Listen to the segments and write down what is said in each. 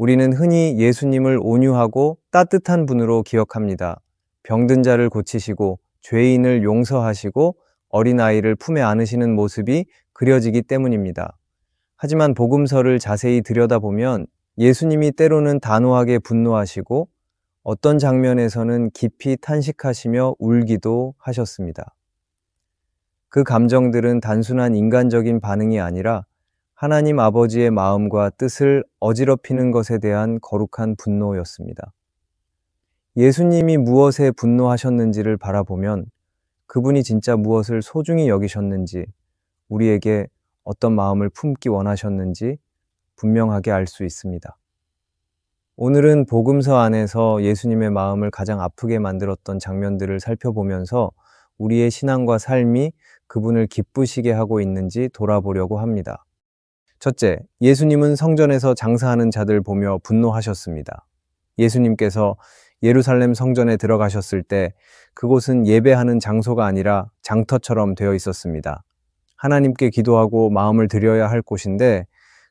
우리는 흔히 예수님을 온유하고 따뜻한 분으로 기억합니다. 병든 자를 고치시고 죄인을 용서하시고 어린아이를 품에 안으시는 모습이 그려지기 때문입니다. 하지만 복음서를 자세히 들여다보면 예수님이 때로는 단호하게 분노하시고 어떤 장면에서는 깊이 탄식하시며 울기도 하셨습니다. 그 감정들은 단순한 인간적인 반응이 아니라 하나님 아버지의 마음과 뜻을 어지럽히는 것에 대한 거룩한 분노였습니다. 예수님이 무엇에 분노하셨는지를 바라보면 그분이 진짜 무엇을 소중히 여기셨는지, 우리에게 어떤 마음을 품기 원하셨는지 분명하게 알 수 있습니다. 오늘은 복음서 안에서 예수님의 마음을 가장 아프게 만들었던 장면들을 살펴보면서 우리의 신앙과 삶이 그분을 기쁘시게 하고 있는지 돌아보려고 합니다. 첫째, 예수님은 성전에서 장사하는 자들 보며 분노하셨습니다. 예수님께서 예루살렘 성전에 들어가셨을 때 그곳은 예배하는 장소가 아니라 장터처럼 되어 있었습니다. 하나님께 기도하고 마음을 드려야 할 곳인데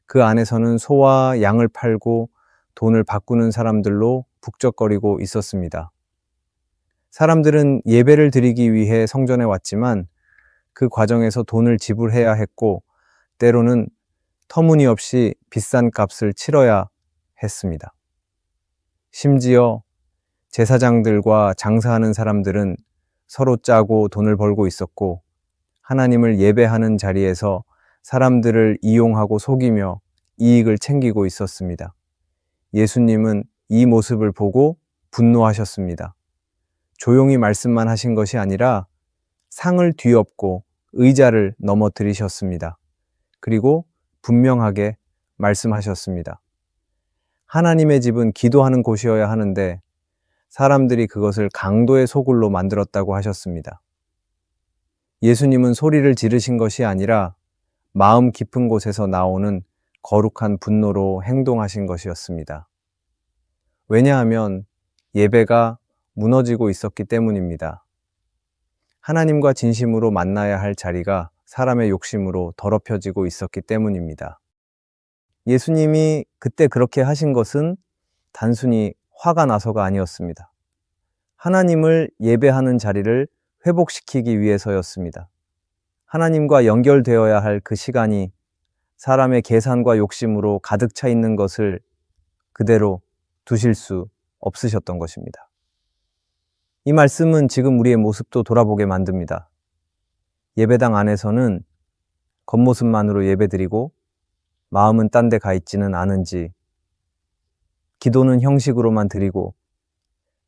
그 안에서는 소와 양을 팔고 돈을 바꾸는 사람들로 북적거리고 있었습니다. 사람들은 예배를 드리기 위해 성전에 왔지만 그 과정에서 돈을 지불해야 했고 때로는 터무니없이 비싼 값을 치러야 했습니다. 심지어 제사장들과 장사하는 사람들은 서로 짜고 돈을 벌고 있었고 하나님을 예배하는 자리에서 사람들을 이용하고 속이며 이익을 챙기고 있었습니다. 예수님은 이 모습을 보고 분노하셨습니다. 조용히 말씀만 하신 것이 아니라 상을 뒤엎고 의자를 넘어뜨리셨습니다. 그리고 분명하게 말씀하셨습니다. 하나님의 집은 기도하는 곳이어야 하는데 사람들이 그것을 강도의 소굴로 만들었다고 하셨습니다. 예수님은 소리를 지르신 것이 아니라 마음 깊은 곳에서 나오는 거룩한 분노로 행동하신 것이었습니다. 왜냐하면 예배가 무너지고 있었기 때문입니다. 하나님과 진심으로 만나야 할 자리가 사람의 욕심으로 더럽혀지고 있었기 때문입니다. 예수님이 그때 그렇게 하신 것은 단순히 화가 나서가 아니었습니다. 하나님을 예배하는 자리를 회복시키기 위해서였습니다. 하나님과 연결되어야 할 그 시간이 사람의 계산과 욕심으로 가득 차 있는 것을 그대로 두실 수 없으셨던 것입니다. 이 말씀은 지금 우리의 모습도 돌아보게 만듭니다. 예배당 안에서는 겉모습만으로 예배드리고 마음은 딴 데 가 있지는 않은지, 기도는 형식으로만 드리고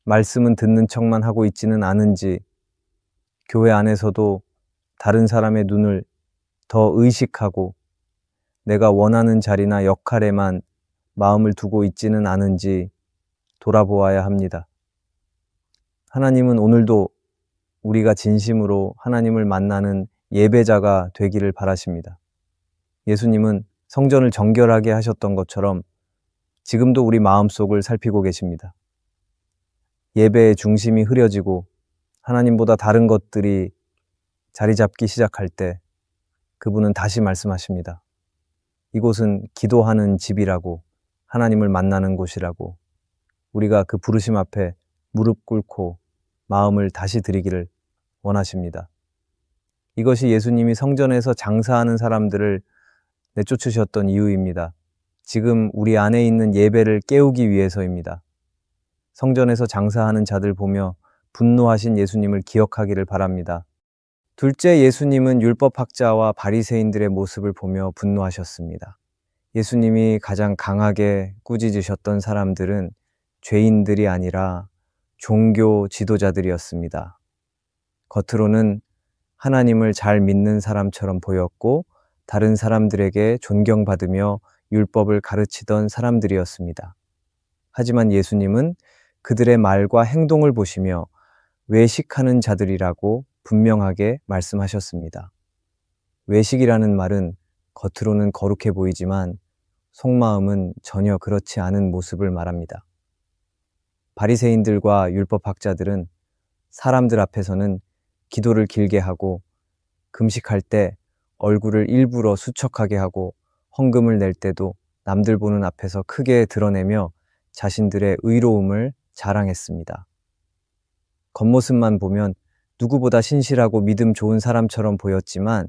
말씀은 듣는 척만 하고 있지는 않은지, 교회 안에서도 다른 사람의 눈을 더 의식하고 내가 원하는 자리나 역할에만 마음을 두고 있지는 않은지 돌아보아야 합니다. 하나님은 오늘도 우리가 진심으로 하나님을 만나는 예배자가 되기를 바라십니다. 예수님은 성전을 정결하게 하셨던 것처럼 지금도 우리 마음속을 살피고 계십니다. 예배의 중심이 흐려지고 하나님보다 다른 것들이 자리 잡기 시작할 때 그분은 다시 말씀하십니다. 이곳은 기도하는 집이라고, 하나님을 만나는 곳이라고, 우리가 그 부르심 앞에 무릎 꿇고 마음을 다시 드리기를 원하십니다. 이것이 예수님이 성전에서 장사하는 사람들을 내쫓으셨던 이유입니다. 지금 우리 안에 있는 예배를 깨우기 위해서입니다. 성전에서 장사하는 자들 보며 분노하신 예수님을 기억하기를 바랍니다. 둘째, 예수님은 율법학자와 바리새인들의 모습을 보며 분노하셨습니다. 예수님이 가장 강하게 꾸짖으셨던 사람들은 죄인들이 아니라 종교 지도자들이었습니다. 겉으로는 하나님을 잘 믿는 사람처럼 보였고 다른 사람들에게 존경받으며 율법을 가르치던 사람들이었습니다. 하지만 예수님은 그들의 말과 행동을 보시며 외식하는 자들이라고 분명하게 말씀하셨습니다. 외식이라는 말은 겉으로는 거룩해 보이지만 속마음은 전혀 그렇지 않은 모습을 말합니다. 바리새인들과 율법학자들은 사람들 앞에서는 기도를 길게 하고 금식할 때 얼굴을 일부러 수척하게 하고 헌금을 낼 때도 남들 보는 앞에서 크게 드러내며 자신들의 의로움을 자랑했습니다. 겉모습만 보면 누구보다 신실하고 믿음 좋은 사람처럼 보였지만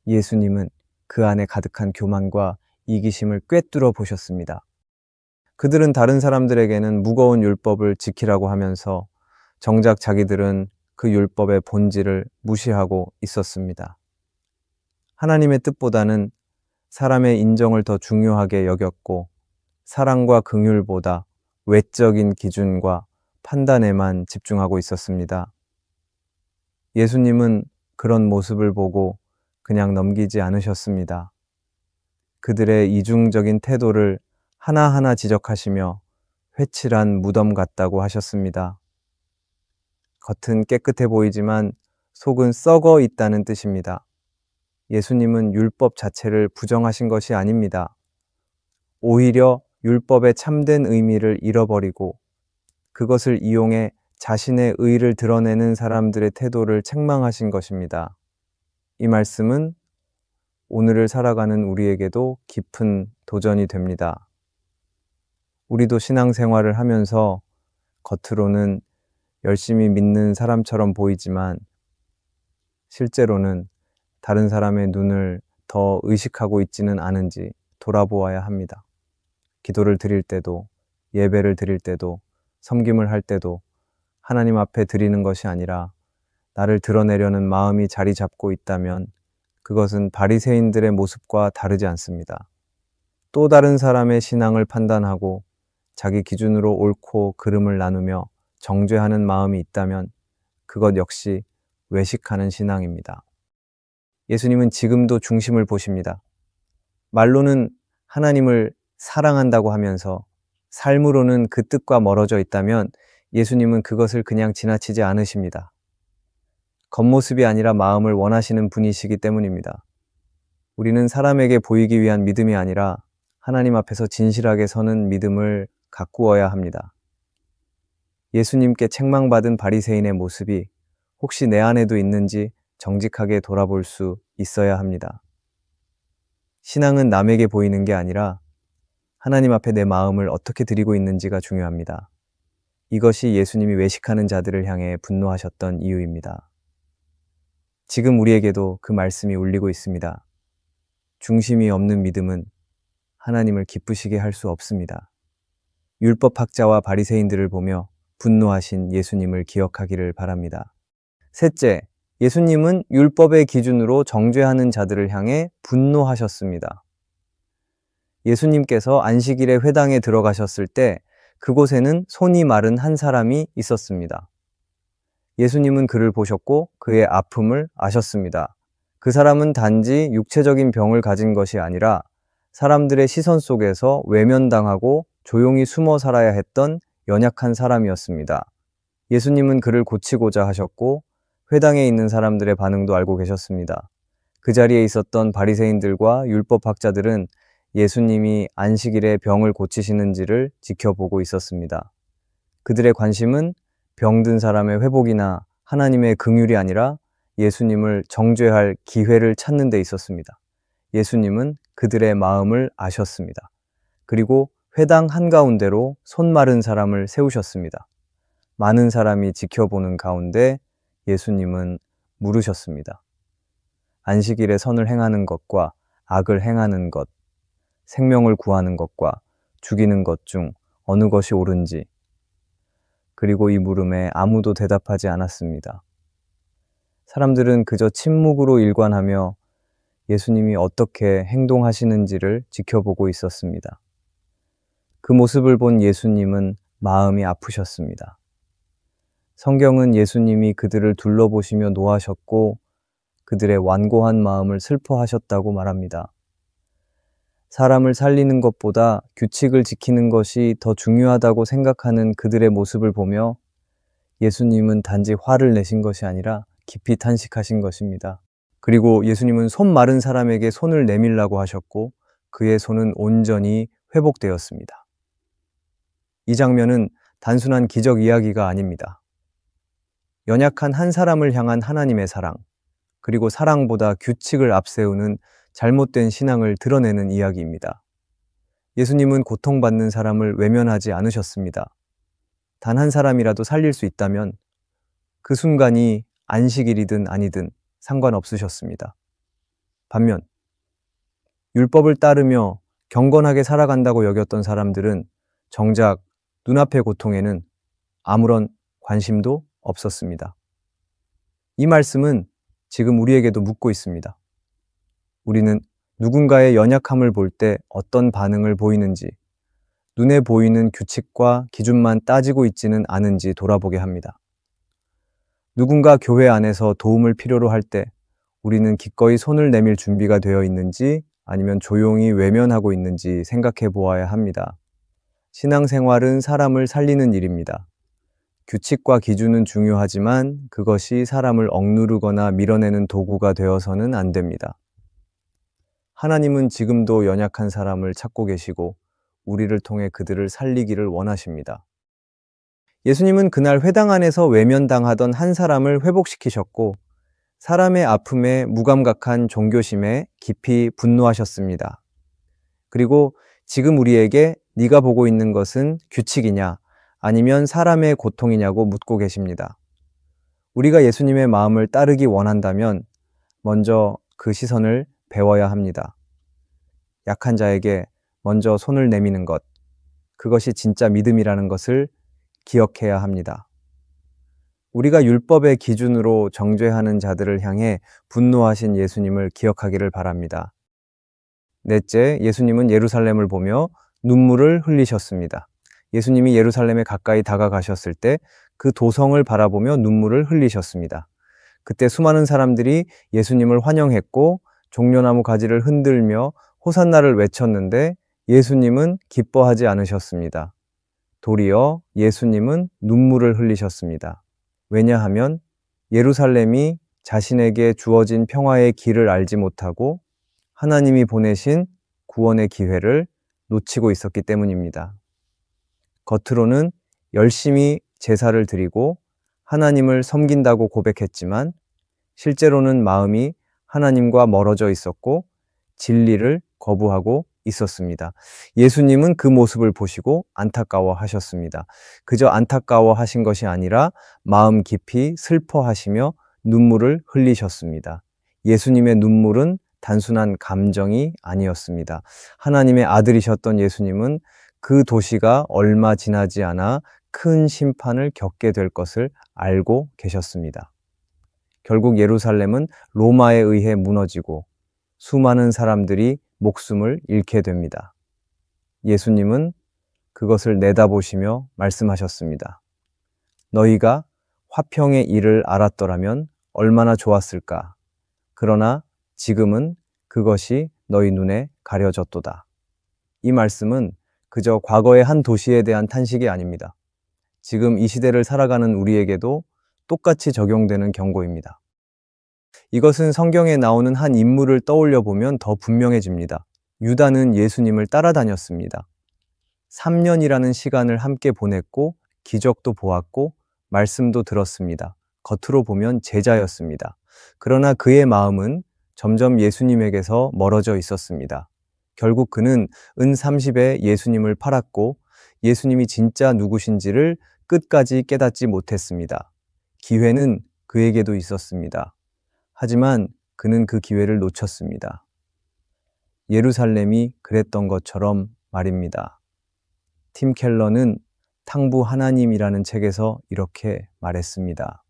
예수님은 그 안에 가득한 교만과 이기심을 꿰뚫어 보셨습니다. 그들은 다른 사람들에게는 무거운 율법을 지키라고 하면서 정작 자기들은 그 율법의 본질을 무시하고 있었습니다. 하나님의 뜻보다는 사람의 인정을 더 중요하게 여겼고 사랑과 긍휼보다 외적인 기준과 판단에만 집중하고 있었습니다. 예수님은 그런 모습을 보고 그냥 넘기지 않으셨습니다. 그들의 이중적인 태도를 하나하나 지적하시며 회칠한 무덤 같다고 하셨습니다. 겉은 깨끗해 보이지만 속은 썩어 있다는 뜻입니다. 예수님은 율법 자체를 부정하신 것이 아닙니다. 오히려 율법의 참된 의미를 잃어버리고 그것을 이용해 자신의 의를 드러내는 사람들의 태도를 책망하신 것입니다. 이 말씀은 오늘을 살아가는 우리에게도 깊은 도전이 됩니다. 우리도 신앙생활을 하면서 겉으로는 열심히 믿는 사람처럼 보이지만 실제로는 다른 사람의 눈을 더 의식하고 있지는 않은지 돌아보아야 합니다. 기도를 드릴 때도, 예배를 드릴 때도, 섬김을 할 때도 하나님 앞에 드리는 것이 아니라 나를 드러내려는 마음이 자리 잡고 있다면 그것은 바리새인들의 모습과 다르지 않습니다. 또 다른 사람의 신앙을 판단하고 자기 기준으로 옳고 그름을 나누며 정죄하는 마음이 있다면 그것 역시 외식하는 신앙입니다. 예수님은 지금도 중심을 보십니다. 말로는 하나님을 사랑한다고 하면서 삶으로는 그 뜻과 멀어져 있다면 예수님은 그것을 그냥 지나치지 않으십니다. 겉모습이 아니라 마음을 원하시는 분이시기 때문입니다. 우리는 사람에게 보이기 위한 믿음이 아니라 하나님 앞에서 진실하게 서는 믿음을 가꾸어야 합니다. 예수님께 책망받은 바리새인의 모습이 혹시 내 안에도 있는지 정직하게 돌아볼 수 있어야 합니다. 신앙은 남에게 보이는 게 아니라 하나님 앞에 내 마음을 어떻게 드리고 있는지가 중요합니다. 이것이 예수님이 외식하는 자들을 향해 분노하셨던 이유입니다. 지금 우리에게도 그 말씀이 울리고 있습니다. 중심이 없는 믿음은 하나님을 기쁘시게 할 수 없습니다. 율법학자와 바리새인들을 보며 분노하신 예수님을 기억하기를 바랍니다. 셋째, 예수님은 율법의 기준으로 정죄하는 자들을 향해 분노하셨습니다. 예수님께서 안식일에 회당에 들어가셨을 때 그곳에는 손이 마른 한 사람이 있었습니다. 예수님은 그를 보셨고 그의 아픔을 아셨습니다. 그 사람은 단지 육체적인 병을 가진 것이 아니라 사람들의 시선 속에서 외면당하고 조용히 숨어 살아야 했던 연약한 사람이었습니다. 예수님은 그를 고치고자 하셨고 회당에 있는 사람들의 반응도 알고 계셨습니다. 그 자리에 있었던 바리새인들과 율법학자들은 예수님이 안식일에 병을 고치시는지를 지켜보고 있었습니다. 그들의 관심은 병든 사람의 회복이나 하나님의 긍휼이 아니라 예수님을 정죄할 기회를 찾는 데 있었습니다. 예수님은 그들의 마음을 아셨습니다. 그리고 회당 한가운데로 손 마른 사람을 세우셨습니다. 많은 사람이 지켜보는 가운데 예수님은 물으셨습니다. 안식일에 선을 행하는 것과 악을 행하는 것, 생명을 구하는 것과 죽이는 것 중 어느 것이 옳은지. 그리고 이 물음에 아무도 대답하지 않았습니다. 사람들은 그저 침묵으로 일관하며 예수님이 어떻게 행동하시는지를 지켜보고 있었습니다. 그 모습을 본 예수님은 마음이 아프셨습니다. 성경은 예수님이 그들을 둘러보시며 노하셨고 그들의 완고한 마음을 슬퍼하셨다고 말합니다. 사람을 살리는 것보다 규칙을 지키는 것이 더 중요하다고 생각하는 그들의 모습을 보며 예수님은 단지 화를 내신 것이 아니라 깊이 탄식하신 것입니다. 그리고 예수님은 손 마른 사람에게 손을 내밀라고 하셨고 그의 손은 온전히 회복되었습니다. 이 장면은 단순한 기적 이야기가 아닙니다. 연약한 한 사람을 향한 하나님의 사랑, 그리고 사랑보다 규칙을 앞세우는 잘못된 신앙을 드러내는 이야기입니다. 예수님은 고통받는 사람을 외면하지 않으셨습니다. 단 한 사람이라도 살릴 수 있다면 그 순간이 안식일이든 아니든 상관없으셨습니다. 반면 율법을 따르며 경건하게 살아간다고 여겼던 사람들은 정작 눈앞의 고통에는 아무런 관심도 없었습니다. 이 말씀은 지금 우리에게도 묻고 있습니다. 우리는 누군가의 연약함을 볼 때 어떤 반응을 보이는지, 눈에 보이는 규칙과 기준만 따지고 있지는 않은지 돌아보게 합니다. 누군가 교회 안에서 도움을 필요로 할 때 우리는 기꺼이 손을 내밀 준비가 되어 있는지 아니면 조용히 외면하고 있는지 생각해 보아야 합니다. 신앙생활은 사람을 살리는 일입니다. 규칙과 기준은 중요하지만 그것이 사람을 억누르거나 밀어내는 도구가 되어서는 안 됩니다. 하나님은 지금도 연약한 사람을 찾고 계시고 우리를 통해 그들을 살리기를 원하십니다. 예수님은 그날 회당 안에서 외면당하던 한 사람을 회복시키셨고 사람의 아픔에 무감각한 종교심에 깊이 분노하셨습니다. 그리고 지금 우리에게 네가 보고 있는 것은 규칙이냐 아니면 사람의 고통이냐고 묻고 계십니다. 우리가 예수님의 마음을 따르기 원한다면 먼저 그 시선을 배워야 합니다. 약한 자에게 먼저 손을 내미는 것, 그것이 진짜 믿음이라는 것을 기억해야 합니다. 우리가 율법의 기준으로 정죄하는 자들을 향해 분노하신 예수님을 기억하기를 바랍니다. 넷째, 예수님은 예루살렘을 보며 눈물을 흘리셨습니다. 예수님이 예루살렘에 가까이 다가가셨을 때 그 도성을 바라보며 눈물을 흘리셨습니다. 그때 수많은 사람들이 예수님을 환영했고 종려나무 가지를 흔들며 호산나를 외쳤는데 예수님은 기뻐하지 않으셨습니다. 도리어 예수님은 눈물을 흘리셨습니다. 왜냐하면 예루살렘이 자신에게 주어진 평화의 길을 알지 못하고 하나님이 보내신 구원의 기회를 놓치고 있었기 때문입니다. 겉으로는 열심히 제사를 드리고 하나님을 섬긴다고 고백했지만 실제로는 마음이 하나님과 멀어져 있었고 진리를 거부하고 있었습니다. 예수님은 그 모습을 보시고 안타까워하셨습니다. 그저 안타까워하신 것이 아니라 마음 깊이 슬퍼하시며 눈물을 흘리셨습니다. 예수님의 눈물은 단순한 감정이 아니었습니다. 하나님의 아들이셨던 예수님은 그 도시가 얼마 지나지 않아 큰 심판을 겪게 될 것을 알고 계셨습니다. 결국 예루살렘은 로마에 의해 무너지고 수많은 사람들이 목숨을 잃게 됩니다. 예수님은 그것을 내다보시며 말씀하셨습니다. 너희가 화평의 일을 알았더라면 얼마나 좋았을까. 그러나 지금은 그것이 너희 눈에 가려졌도다. 이 말씀은 그저 과거의 한 도시에 대한 탄식이 아닙니다. 지금 이 시대를 살아가는 우리에게도 똑같이 적용되는 경고입니다. 이것은 성경에 나오는 한 인물을 떠올려 보면 더 분명해집니다. 유다는 예수님을 따라다녔습니다. 3년이라는 시간을 함께 보냈고 기적도 보았고 말씀도 들었습니다. 겉으로 보면 제자였습니다. 그러나 그의 마음은 점점 예수님에게서 멀어져 있었습니다. 결국 그는 은 30에 예수님을 팔았고 예수님이 진짜 누구신지를 끝까지 깨닫지 못했습니다. 기회는 그에게도 있었습니다. 하지만 그는 그 기회를 놓쳤습니다. 예루살렘이 그랬던 것처럼 말입니다. 팀 켈러는 탕부 하나님이라는 책에서 이렇게 말했습니다.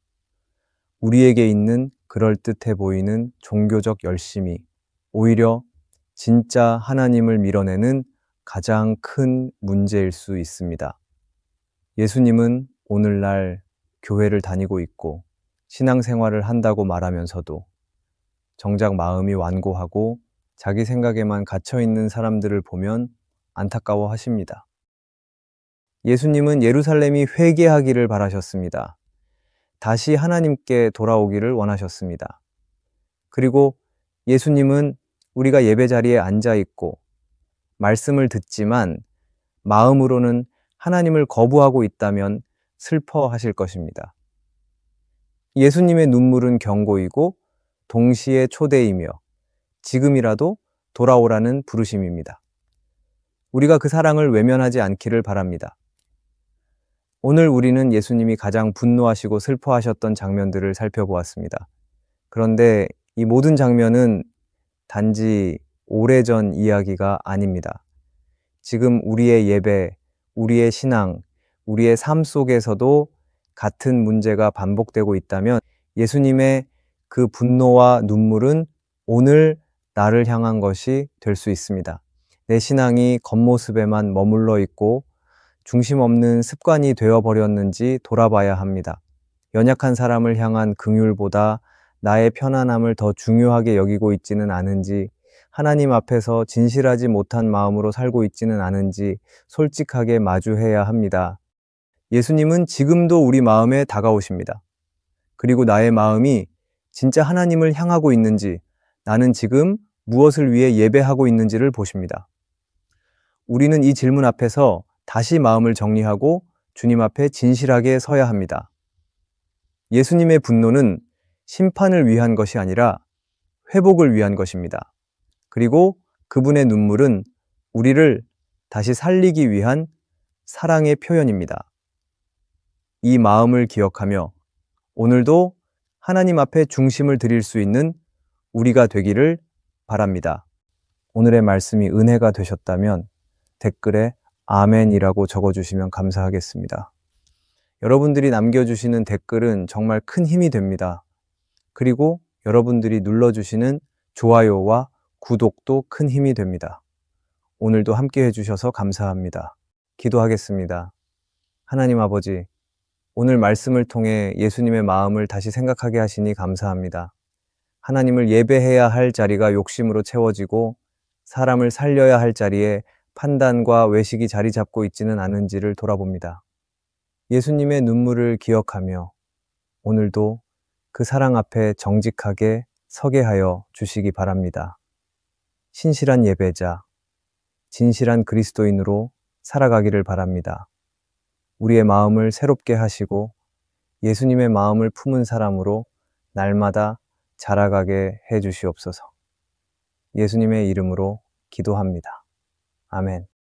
우리에게 있는 그럴듯해 보이는 종교적 열심이 오히려 진짜 하나님을 밀어내는 가장 큰 문제일 수 있습니다. 예수님은 오늘날 교회를 다니고 있고 신앙생활을 한다고 말하면서도 정작 마음이 완고하고 자기 생각에만 갇혀있는 사람들을 보면 안타까워 하십니다. 예수님은 예루살렘이 회개하기를 바라셨습니다. 다시 하나님께 돌아오기를 원하셨습니다. 그리고 예수님은 우리가 예배 자리에 앉아 있고 말씀을 듣지만 마음으로는 하나님을 거부하고 있다면 슬퍼하실 것입니다. 예수님의 눈물은 경고이고 동시에 초대이며 지금이라도 돌아오라는 부르심입니다. 우리가 그 사랑을 외면하지 않기를 바랍니다. 오늘 우리는 예수님이 가장 분노하시고 슬퍼하셨던 장면들을 살펴보았습니다. 그런데 이 모든 장면은 단지 오래전 이야기가 아닙니다. 지금 우리의 예배, 우리의 신앙, 우리의 삶 속에서도 같은 문제가 반복되고 있다면 예수님의 그 분노와 눈물은 오늘 나를 향한 것이 될 수 있습니다. 내 신앙이 겉모습에만 머물러 있고 중심 없는 습관이 되어버렸는지 돌아봐야 합니다. 연약한 사람을 향한 긍휼보다 나의 편안함을 더 중요하게 여기고 있지는 않은지, 하나님 앞에서 진실하지 못한 마음으로 살고 있지는 않은지 솔직하게 마주해야 합니다. 예수님은 지금도 우리 마음에 다가오십니다. 그리고 나의 마음이 진짜 하나님을 향하고 있는지, 나는 지금 무엇을 위해 예배하고 있는지를 보십니다. 우리는 이 질문 앞에서 다시 마음을 정리하고 주님 앞에 진실하게 서야 합니다. 예수님의 분노는 심판을 위한 것이 아니라 회복을 위한 것입니다. 그리고 그분의 눈물은 우리를 다시 살리기 위한 사랑의 표현입니다. 이 마음을 기억하며 오늘도 하나님 앞에 중심을 드릴 수 있는 우리가 되기를 바랍니다. 오늘의 말씀이 은혜가 되셨다면 댓글에 아멘이라고 적어주시면 감사하겠습니다. 여러분들이 남겨주시는 댓글은 정말 큰 힘이 됩니다. 그리고 여러분들이 눌러주시는 좋아요와 구독도 큰 힘이 됩니다. 오늘도 함께 해주셔서 감사합니다. 기도하겠습니다. 하나님 아버지, 오늘 말씀을 통해 예수님의 마음을 다시 생각하게 하시니 감사합니다. 하나님을 예배해야 할 자리가 욕심으로 채워지고 사람을 살려야 할 자리에 판단과 외식이 자리 잡고 있지는 않은지를 돌아봅니다. 예수님의 눈물을 기억하며 오늘도 그 사랑 앞에 정직하게 서게 하여 주시기 바랍니다. 신실한 예배자, 진실한 그리스도인으로 살아가기를 바랍니다. 우리의 마음을 새롭게 하시고 예수님의 마음을 품은 사람으로 날마다 자라가게 해 주시옵소서. 예수님의 이름으로 기도합니다. 아멘.